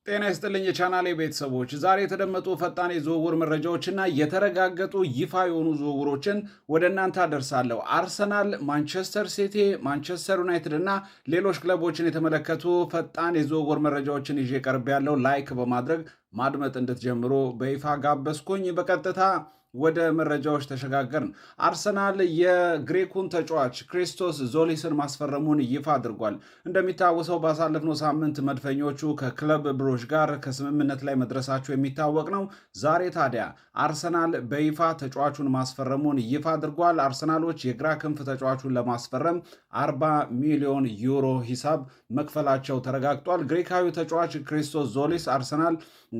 ጤና ይስጥልኝ የቻናሌ ቤተሰቦች፣ ዛሬ የተደመጡ ፈጣን የዝውውር መረጃዎችና የተረጋገጡ ይፋ የሆኑ ዝውውሮችን ወደ እናንተ አደርሳለሁ። አርሰናል፣ ማንቸስተር ሲቲ፣ ማንቸስተር ዩናይትድ እና ሌሎች ክለቦችን የተመለከቱ ፈጣን የዝውውር መረጃዎችን ይዤ ቀርቤያለሁ። ላይክ በማድረግ ማድመጥ እንድትጀምሩ በይፋ ጋበዝኩኝ። በቀጥታ ወደ መረጃዎች ተሸጋገርን። አርሰናል የግሪኩን ተጫዋች ክሪስቶስ ዞሊስን ማስፈረሙን ይፋ አድርጓል። እንደሚታወሰው ባሳለፍነው ሳምንት መድፈኞቹ ከክለብ ብሩዥ ጋር ከስምምነት ላይ መድረሳቸው የሚታወቅ ነው። ዛሬ ታዲያ አርሰናል በይፋ ተጫዋቹን ማስፈረሙን ይፋ አድርጓል። አርሰናሎች የግራ ክንፍ ተጫዋቹን ለማስፈረም 40 ሚሊዮን ዩሮ ሂሳብ መክፈላቸው ተረጋግጧል። ግሪካዊ ተጫዋች ክሪስቶስ ዞሊስ አርሰናል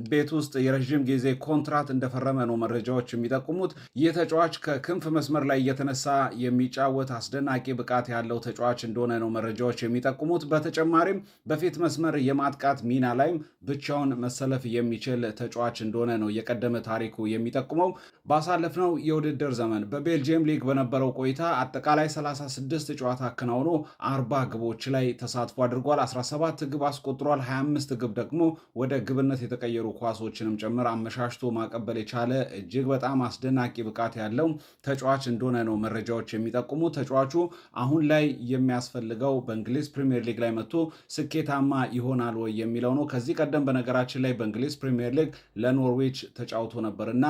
ቤት ውስጥ የረዥም ጊዜ ኮንትራት እንደፈረመ ነው መረጃዎች የሚጠቁሙት። ይህ ተጫዋች ከክንፍ መስመር ላይ እየተነሳ የሚጫወት አስደናቂ ብቃት ያለው ተጫዋች እንደሆነ ነው መረጃዎች የሚጠቁሙት። በተጨማሪም በፊት መስመር የማጥቃት ሚና ላይም ብቻውን መሰለፍ የሚችል ተጫዋች እንደሆነ ነው የቀደመ ታሪኩ የሚጠቁመው። ባሳለፍነው የውድድር ዘመን በቤልጅየም ሊግ በነበረው ቆይታ አጠቃላይ 36 ጨዋታ አከናውኖ 40 ግቦች ላይ ተሳትፎ አድርጓል። 17 ግብ አስቆጥሯል። 25 ግብ ደግሞ ወደ ግብነት የተቀየሩ ኳሶችንም ጭምር አመሻሽቶ ማቀበል የቻለ እጅግ በጣም አስደናቂ ብቃት ያለው ተጫዋች እንደሆነ ነው መረጃዎች የሚጠቁሙ። ተጫዋቹ አሁን ላይ የሚያስፈልገው በእንግሊዝ ፕሪሚየር ሊግ ላይ መጥቶ ስኬታማ ይሆናል ወይ የሚለው ነው። ከዚህ ቀደም በነገራችን ላይ በእንግሊዝ ፕሪሚየር ሊግ ለኖርዌች ተጫውቶ ነበርና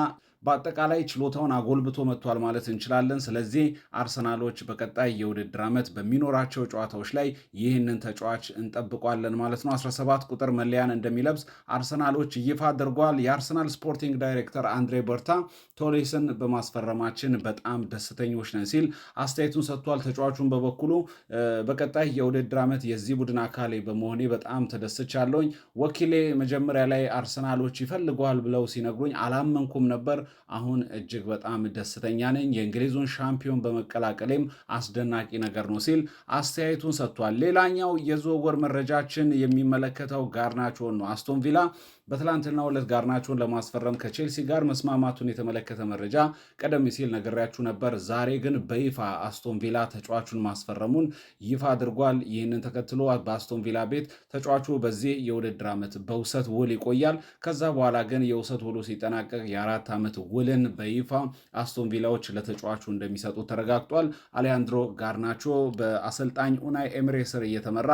በአጠቃላይ ችሎታውን አጎልብቶ መጥቷል ማለት እንችላለን። ስለዚህ አርሰናሎች በቀጣይ የውድድር ዓመት በሚኖራቸው ጨዋታዎች ላይ ይህንን ተጫዋች እንጠብቋለን ማለት ነው። 17 ቁጥር መለያን እንደሚለብስ አርሰናሎች ይፋ አድርጓል። የአርሰናል ስፖርቲንግ ዳይሬክተር አንድሬ በርታ ቶሌስን በማስፈረማችን በጣም ደስተኞች ነን ሲል አስተያየቱን ሰጥቷል። ተጫዋቹን በበኩሉ በቀጣይ የውድድር ዓመት የዚህ ቡድን አካሌ በመሆኔ በጣም ተደስቻለሁኝ። ወኪሌ መጀመሪያ ላይ አርሰናሎች ይፈልገዋል ብለው ሲነግሩኝ አላመንኩም ነበር። አሁን እጅግ በጣም ደስተኛ ነኝ። የእንግሊዙን ሻምፒዮን በመቀላቀሌም አስደናቂ ነገር ነው ሲል አስተያየቱን ሰጥቷል። ሌላኛው የዝውውር መረጃችን የሚመለከተው ጋርናቾን ነው። አስቶን ቪላ በትላንትናው ዕለት ጋርናቾን ለማስፈረም ከቼልሲ ጋር መስማማቱን የተመለከተ መረጃ ቀደም ሲል ነግሬያችሁ ነበር። ዛሬ ግን በይፋ አስቶን ቪላ ተጫዋቹን ማስፈረሙን ይፋ አድርጓል። ይህንን ተከትሎ በአስቶን ቪላ ቤት ተጫዋቹ በዚህ የውድድር ዓመት በውሰት ውል ይቆያል። ከዛ በኋላ ግን የውሰት ውሉ ሲጠናቀቅ የ4 ዓመት ውልን በይፋ አስቶን ቪላዎች ለተጫዋቹ እንደሚሰጡ ተረጋግጧል። አሌሃንድሮ ጋርናቾ በአሰልጣኝ ኡናይ ኤምሬ ስር እየተመራ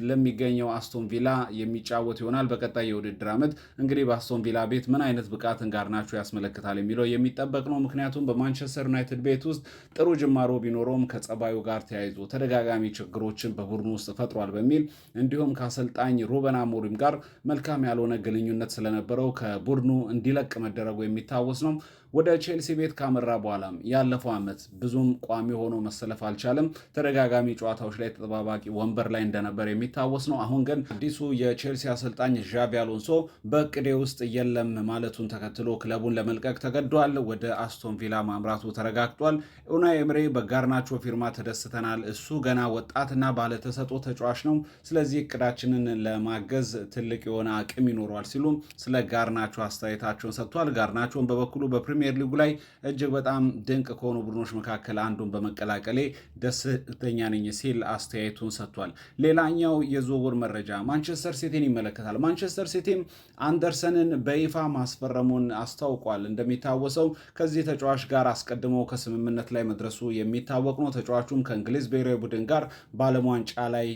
ለሚገኘው አስቶን ቪላ የሚጫወት ይሆናል። በቀጣይ የውድድር ዓመት እንግዲህ በአስቶን ቪላ ቤት ምን አይነት ብቃትን ጋርናቾ ያስመለክታል የሚለው የሚጠበቅ ነው። ምክንያቱም በማንቸስተር ዩናይትድ ቤት ውስጥ ጥሩ ጅማሮ ቢኖረውም ከጸባዩ ጋር ተያይዞ ተደጋጋሚ ችግሮችን በቡድኑ ውስጥ ፈጥሯል በሚል እንዲሁም ከአሰልጣኝ ሩበን አሞሪም ጋር መልካም ያልሆነ ግንኙነት ስለነበረው ከቡድኑ እንዲለቅ መደረጉ የሚታወስ ነው። ወደ ቼልሲ ቤት ካመራ በኋላም ያለፈው ዓመት ብዙም ቋሚ ሆኖ መሰለፍ አልቻለም። ተደጋጋሚ ጨዋታዎች ላይ ተጠባባቂ ወንበር ላይ እንደነበር የሚታወስ ነው። አሁን ግን አዲሱ የቼልሲ አሰልጣኝ ዣቪ አሎንሶ በእቅዴ ውስጥ የለም ማለቱን ተከትሎ ክለቡን ለመልቀቅ ተገዷል። ወደ አስቶን ቪላ ማምራቱ ተረጋግጧል። ኡናይ ኤምሬ በጋርናቾ ፊርማ ተደስተናል፣ እሱ ገና ወጣትና ባለተሰጥኦ ተጫዋች ነው፣ ስለዚህ እቅዳችንን ለማገዝ ትልቅ የሆነ አቅም ይኖረዋል ሲሉ ስለ ጋርናቾ አስተያየታቸውን ሰጥቷል። ጋርናቾን በበኩሉ በፕሪሚየር ሊጉ ላይ እጅግ በጣም ድንቅ ከሆኑ ቡድኖች መካከል አንዱን በመቀላቀሌ ደስተኛ ነኝ ሲል አስተያየቱን ሰጥቷል። ሌላኛው የዝውውር መረጃ ማንቸስተር ሲቲን ይመለከታል። ማንቸስተር ሲቲም አንደርሰንን በይፋ ማስፈረሙን አስታውቋል። እንደሚታወሰው ከዚህ ተጫዋች ጋር አስቀድሞ ከስምምነት ላይ መድረሱ የሚታወቅ ነው። ተጫዋቹም ከእንግሊዝ ብሔራዊ ቡድን ጋር በዓለም ዋንጫ ላይ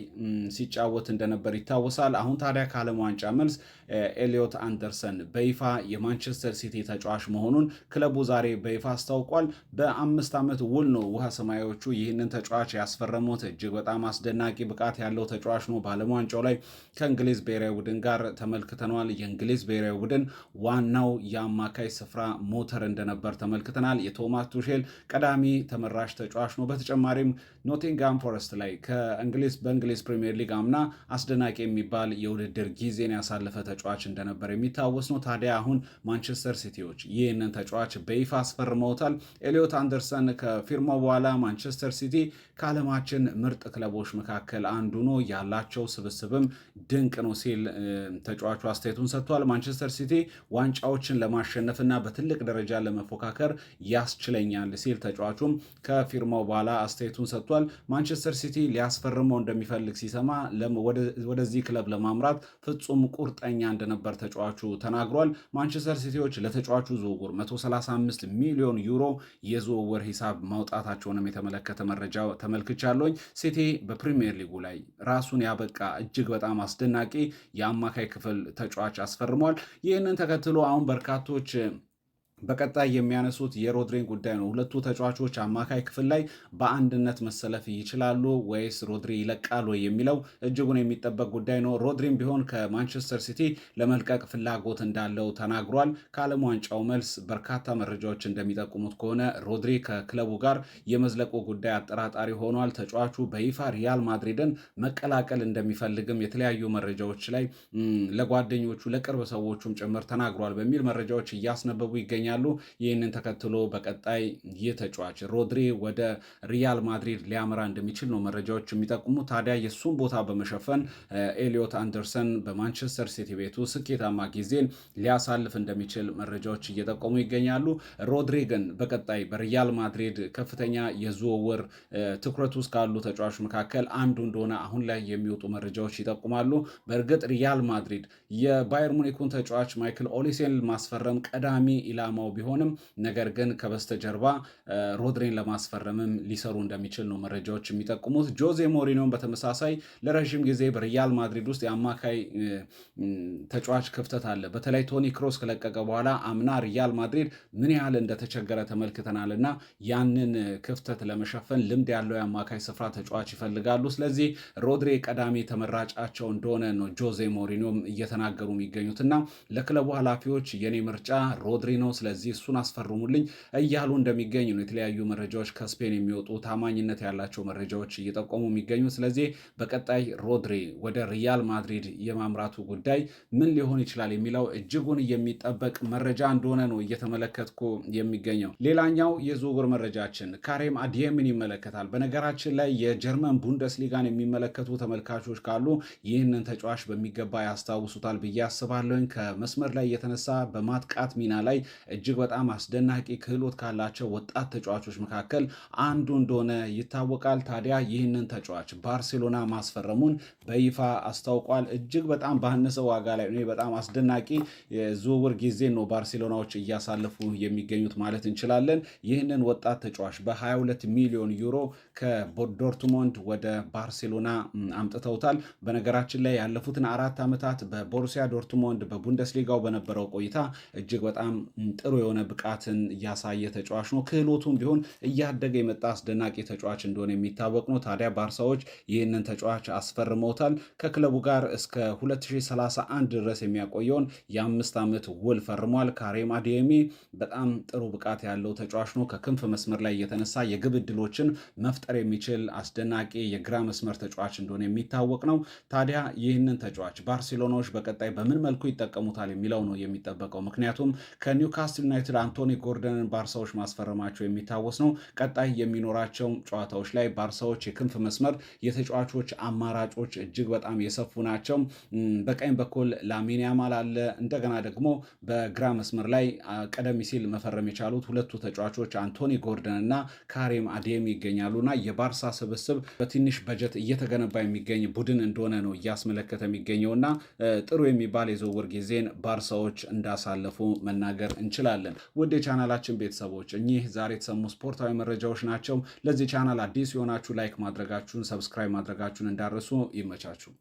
ሲጫወት እንደነበር ይታወሳል። አሁን ታዲያ ከዓለም ዋንጫ መልስ ኤሊዮት አንደርሰን በይፋ የማንቸስተር ሲቲ ተጫዋች መሆኑን ክለቡ ዛሬ በይፋ አስታውቋል። በ5 ዓመት ውል ነው ውሃ ሰማያዎቹ ይህንን ተጫዋች ያስፈረሙት። እጅግ በጣም አስደናቂ ብቃት ያለው ተጫዋች ነው። በዓለም ዋንጫው ላይ ከእንግሊዝ ብሔራዊ ቡድን ጋር ተመልክተናል። የእንግሊዝ ብሔራዊ ቡድን ዋናው የአማካይ ስፍራ ሞተር እንደነበር ተመልክተናል። የቶማስ ቱሼል ቀዳሚ ተመራጭ ተጫዋች ነው። በተጨማሪም ኖቲንግሃም ፎረስት ላይ በእንግሊዝ ፕሪሚየር ሊግ አምና አስደናቂ የሚባል የውድድር ጊዜን ያሳለፈ ተጫዋች እንደነበር የሚታወስ ነው። ታዲያ አሁን ማንቸስተር ሲቲዎች ይህንን ተጫዋች ተጫዋች በይፋ አስፈርመውታል። ኤሊዮት አንደርሰን ከፊርማው በኋላ ማንቸስተር ሲቲ ከዓለማችን ምርጥ ክለቦች መካከል አንዱ ነው፣ ያላቸው ስብስብም ድንቅ ነው ሲል ተጫዋቹ አስተያየቱን ሰጥቷል። ማንቸስተር ሲቲ ዋንጫዎችን ለማሸነፍና በትልቅ ደረጃ ለመፎካከር ያስችለኛል ሲል ተጫዋቹም ከፊርማው በኋላ አስተያየቱን ሰጥቷል። ማንቸስተር ሲቲ ሊያስፈርመው እንደሚፈልግ ሲሰማ ወደዚህ ክለብ ለማምራት ፍጹም ቁርጠኛ እንደነበር ተጫዋቹ ተናግሯል። ማንቸስተር ሲቲዎች ለተጫዋቹ ዝውውር 135 ሚሊዮን ዩሮ የዝውውር ሂሳብ ማውጣታቸውንም የተመለከተ መረጃ ተመልክቻለሁኝ። ሲቲ በፕሪሚየር ሊጉ ላይ ራሱን ያበቃ እጅግ በጣም አስደናቂ የአማካይ ክፍል ተጫዋች አስፈርሟል። ይህንን ተከትሎ አሁን በርካቶች በቀጣይ የሚያነሱት የሮድሪን ጉዳይ ነው። ሁለቱ ተጫዋቾች አማካይ ክፍል ላይ በአንድነት መሰለፍ ይችላሉ ወይስ ሮድሪ ይለቃል ወይ የሚለው እጅጉን የሚጠበቅ ጉዳይ ነው። ሮድሪም ቢሆን ከማንቸስተር ሲቲ ለመልቀቅ ፍላጎት እንዳለው ተናግሯል። ከዓለም ዋንጫው መልስ በርካታ መረጃዎች እንደሚጠቁሙት ከሆነ ሮድሪ ከክለቡ ጋር የመዝለቁ ጉዳይ አጠራጣሪ ሆኗል። ተጫዋቹ በይፋ ሪያል ማድሪድን መቀላቀል እንደሚፈልግም የተለያዩ መረጃዎች ላይ ለጓደኞቹ ለቅርብ ሰዎቹም ጭምር ተናግሯል በሚል መረጃዎች እያስነበቡ ይገኛል። ይህንን ተከትሎ በቀጣይ ይህ ተጫዋች ሮድሪ ወደ ሪያል ማድሪድ ሊያመራ እንደሚችል ነው መረጃዎች የሚጠቁሙ። ታዲያ የሱን ቦታ በመሸፈን ኤሊዮት አንደርሰን በማንቸስተር ሲቲ ቤቱ ስኬታማ ጊዜን ሊያሳልፍ እንደሚችል መረጃዎች እየጠቆሙ ይገኛሉ። ሮድሪ ግን በቀጣይ በሪያል ማድሪድ ከፍተኛ የዝውውር ትኩረት ውስጥ ካሉ ተጫዋቾች መካከል አንዱ እንደሆነ አሁን ላይ የሚወጡ መረጃዎች ይጠቁማሉ። በእርግጥ ሪያል ማድሪድ የባየር ሙኒኩን ተጫዋች ማይክል ኦሊሴን ማስፈረም ቀዳሚ ኢላማው ቢሆንም ነገር ግን ከበስተጀርባ ሮድሪን ለማስፈረምም ሊሰሩ እንደሚችል ነው መረጃዎች የሚጠቁሙት። ጆዜ ሞሪኒዮን በተመሳሳይ ለረዥም ጊዜ በሪያል ማድሪድ ውስጥ የአማካይ ተጫዋች ክፍተት አለ። በተለይ ቶኒ ክሮስ ከለቀቀ በኋላ አምና ሪያል ማድሪድ ምን ያህል እንደተቸገረ ተመልክተናል እና ያንን ክፍተት ለመሸፈን ልምድ ያለው የአማካይ ስፍራ ተጫዋች ይፈልጋሉ። ስለዚህ ሮድሪ ቀዳሚ ተመራጫቸው እንደሆነ ነው ጆዜ ሞሪኒዮም እየተናገሩ የሚገኙትና ለክለቡ ኃላፊዎች የኔ ምርጫ ሮድሪ ነው፣ ስለዚህ እሱን አስፈርሙልኝ እያሉ እንደሚገኙ ነው የተለያዩ መረጃዎች ከስፔን የሚወጡ ታማኝነት ያላቸው መረጃዎች እየጠቆሙ የሚገኙ። ስለዚህ በቀጣይ ሮድሪ ወደ ሪያል ማድሪድ የማምራቱ ጉዳይ ምን ሊሆን ይችላል የሚለው እጅጉን የሚጠበቅ መረጃ እንደሆነ ነው እየተመለከትኩ የሚገኘው። ሌላኛው የዝውውር መረጃችን ካሬም አዲየምን ይመለከታል። በነገራችን ላይ የጀርመን ቡንደስሊጋን የሚመለከቱ ተመልካቾች ካሉ ይህንን ተጫዋች በሚገባ ያስታውሱታል ብዬ አስባለሁኝ። ከመስመር ላይ የተነሳ በማጥቃት ሚና ላይ እጅግ በጣም አስደናቂ ክህሎት ካላቸው ወጣት ተጫዋቾች መካከል አንዱ እንደሆነ ይታወቃል። ታዲያ ይህንን ተጫዋች ባርሴሎና ማስፈረሙን በይፋ አስታውቋል። እጅግ በጣም ባነሰ ዋጋ ላይ ነው። በጣም አስደናቂ የዝውውር ጊዜ ነው ባርሴሎናዎች እያሳለፉ የሚገኙት ማለት እንችላለን። ይህንን ወጣት ተጫዋች በ22 ሚሊዮን ዩሮ ከዶርትሞንድ ወደ ባርሴሎና አምጥተውታል። በነገራችን ላይ ያለፉትን 4 ዓመታት በቦሩሲያ ዶርትሞንድ በቡንደስሊጋው በነበረው ቆይታ እጅግ በጣም ጥሩ የሆነ ብቃትን እያሳየ ተጫዋች ነው። ክህሎቱም ቢሆን እያደገ የመጣ አስደናቂ ተጫዋች እንደሆነ የሚታወቅ ነው። ታዲያ ባርሳዎች ይህንን ተጫዋች አስፈርመውታል። ከክለቡ ጋር እስከ 2031 ድረስ የሚያቆየውን የ5 ዓመት ውል ፈርሟል። ካሬም አዲየሚ በጣም ጥሩ ብቃት ያለው ተጫዋች ነው። ከክንፍ መስመር ላይ የተነሳ የግብ ዕድሎችን መፍጠር የሚችል አስደናቂ የግራ መስመር ተጫዋች እንደሆነ የሚታወቅ ነው። ታዲያ ይህንን ተጫዋች ባርሴሎናዎች በቀጣይ በምን መልኩ ይጠቀሙታል የሚለው ነው የሚጠበቀው። ምክንያቱም ከኒውካስትል ዩናይትድ አንቶኒ ጎርደንን ባርሳዎች ማስፈረማቸው የሚታወስ ነው። ቀጣይ የሚኖራቸው ጨዋታዎች ላይ ባርሳዎች የክንፍ መስመር የተጫዋቾች አማራጮች እጅግ በጣም የሰፉ ናቸው። በቀኝ በኩል ላሚን ያማል አለ። እንደገና ደግሞ በግራ መስመር ላይ ቀደም ሲል መፈረም የቻሉት ሁለቱ ተጫዋቾች አንቶኒ ጎርደን እና ካሬም አዲየሚ ይገኛሉና የባርሳ ስብስብ በትንሽ በጀት እየተገነባ የሚገኝ ቡድን እንደሆነ ነው እያስመለከተ የሚገኘውና ጥሩ የሚባል የዝውውር ጊዜን ባርሳዎች እንዳሳለፉ መናገር እንችላለን። ውድ የቻናላችን ቤተሰቦች እኚህ ዛሬ የተሰሙ ስፖርታዊ መረጃዎች ናቸው። ለዚህ ቻናል አዲስ የሆናችሁ ላይክ ማድረጋችሁን፣ ሰብስክራይብ ማድረጋችሁን እንዳረሱ። ይመቻችሁ።